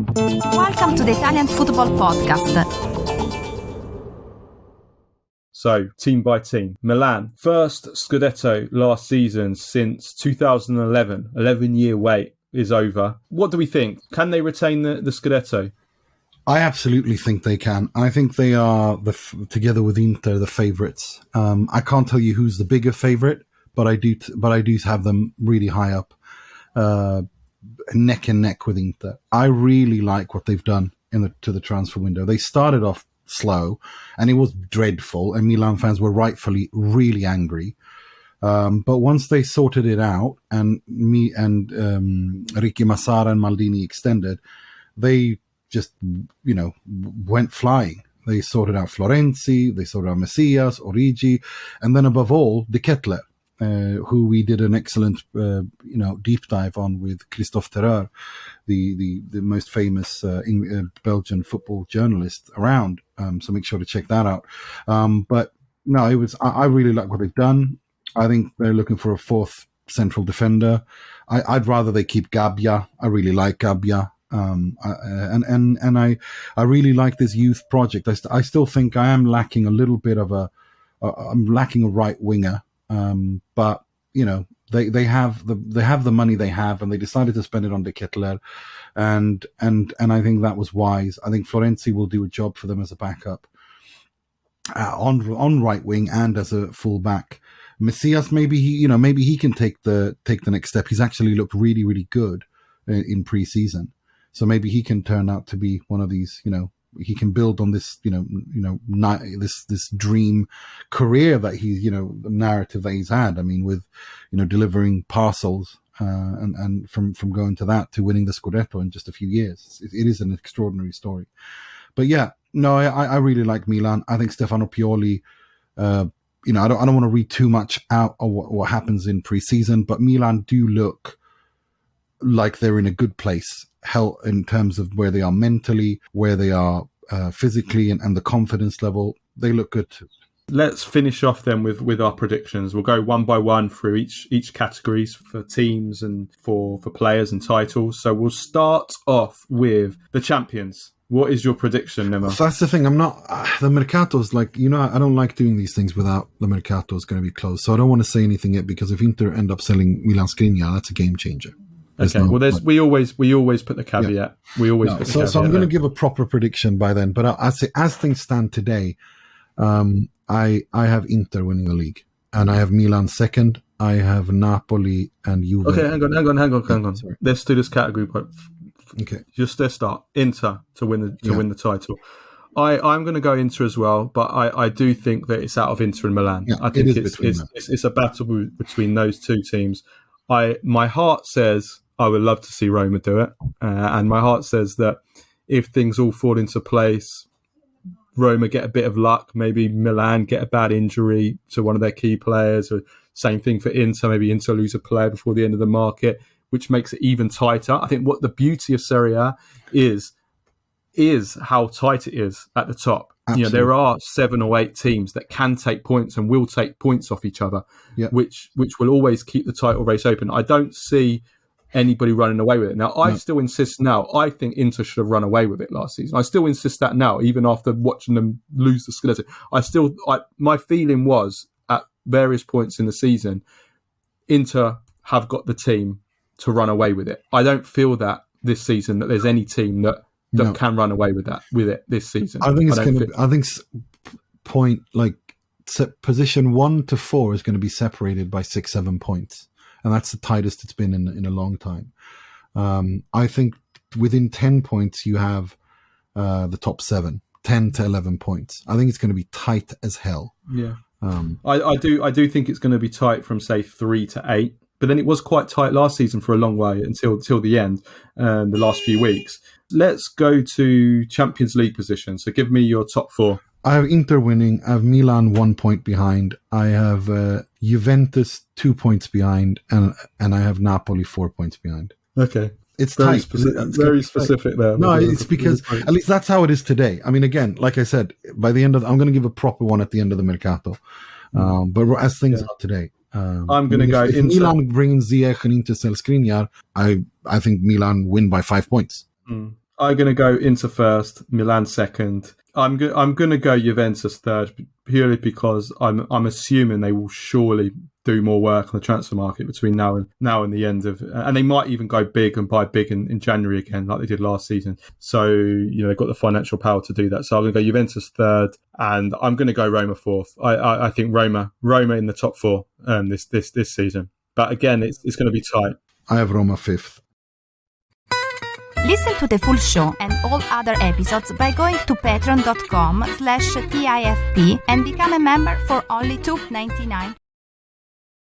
Welcome to the Italian Football Podcast. So, team by team. Milan, first Scudetto last season since 2011. 11-year wait is over. What do we think? Can they retain the Scudetto? I absolutely think they can. I think they are, together with Inter, the favourites. I can't tell you who's the bigger favourite, but I do have them really high up, neck and neck with Inter. I really like what they've done to the transfer window. They started off slow, and it was dreadful, and Milan fans were rightfully really angry. But once they sorted it out, and Ricky Massara and Maldini extended, they just, went flying. They sorted out Florenzi, they sorted out Messias, Origi, and then above all, De Ketelaere, who we did an excellent, deep dive on with Christophe Terreur, the most famous Belgian football journalist around. So make sure to check that out. But no, I really like what they've done. I think they're looking for a fourth central defender. I'd rather they keep Gabbia. I really like Gabbia. And I really like this youth project. I still think I am lacking a little bit of I'm lacking a right winger. But they have the money they have, and they decided to spend it on De Ketelaere, and I think that was wise. I think Florenzi will do a job for them as a backup on right wing and as a full back. Messias, maybe he can take the next step. He's actually looked really, really good in pre-season. So maybe he can turn out to be one of these, he can build on this, this dream career that he's, the narrative that he's had. I mean, with, delivering parcels and from going to that to winning the Scudetto in just a few years. It is an extraordinary story. But yeah, no, I really like Milan. I think Stefano Pioli, I don't want to read too much out of what happens in pre-season, but Milan do look like they're in a good place in terms of where they are mentally, where they are physically, and the confidence level. They look good too. Let's finish off then with our predictions. We'll go one by one through each categories for teams and for players and titles. So we'll start off with the champions. What is your prediction, Nemo? That's the thing. I'm not the Mercato's I don't like doing these things without the Mercato's going to be closed. So I don't want to say anything yet, because if Inter end up selling Milan Skriniar, that's a game changer. Okay. We always put the caveat. Yeah. We always put the caveat. So I'm going to give a proper prediction by then. But I say, as things stand today, I have Inter winning the league, and I have Milan second. I have Napoli and Juve. Okay, hang on. Sorry. Let's do this category. Okay. Just let's start. Inter to win the title. I'm going to go Inter as well, but I do think that it's out of Inter and Milan. Yeah, I think it's a battle between those two teams. My heart says I would love to see Roma do it, and my heart says that if things all fall into place, Roma get a bit of luck, maybe Milan get a bad injury to one of their key players, or same thing for Inter, maybe Inter lose a player before the end of the market, which makes it even tighter. I think what the beauty of Serie A is how tight it is at the top. Absolutely. There are 7 or 8 teams that can take points and will take points off each other, which will always keep the title race open. I don't see anybody running away with it. Now, I still insist now, I think Inter should have run away with it last season. I still insist that now, even after watching them lose the Scudetto. My feeling was, at various points in the season, Inter have got the team to run away with it. I don't feel that this season that there's any team that can run away with it this season. I think position 1 to 4 is going to be separated by 6-7 points. And that's the tightest it's been in a long time. I think within 10 points, you have the top 7, 10 to 11 points. I think it's going to be tight as hell. Yeah. I do think it's going to be tight from, say, 3 to 8. But then it was quite tight last season for a long way until the end, the last few weeks. Let's go to Champions League position. So give me your top 4. I have Inter winning. I have Milan 1 point behind. I have Juventus 2 points behind, and I have Napoli 4 points behind. Okay. It's very tight. Very specific there. No, it's because at least that's how it is today. I mean, again, like I said, by the end of I'm going to give a proper one at the end of the Mercato. But as things are today, I'm going to go if into Milan brings Ziyech and Inter sell Skriniar, I think Milan win by 5 points. I'm going to go Inter first, Milan second. I'm going to go Juventus third, purely because I'm assuming they will surely do more work on the transfer market between now and the end of, and they might even go big and buy big in January again, like they did last season. So they've got the financial power to do that. So I'm going to go Juventus third, and I'm going to go Roma fourth. I think Roma in the top four this season. But again, it's going to be tight. I have Roma fifth. Listen to the full show and all other episodes by going to patreon.com/TIFP and become a member for only $2.99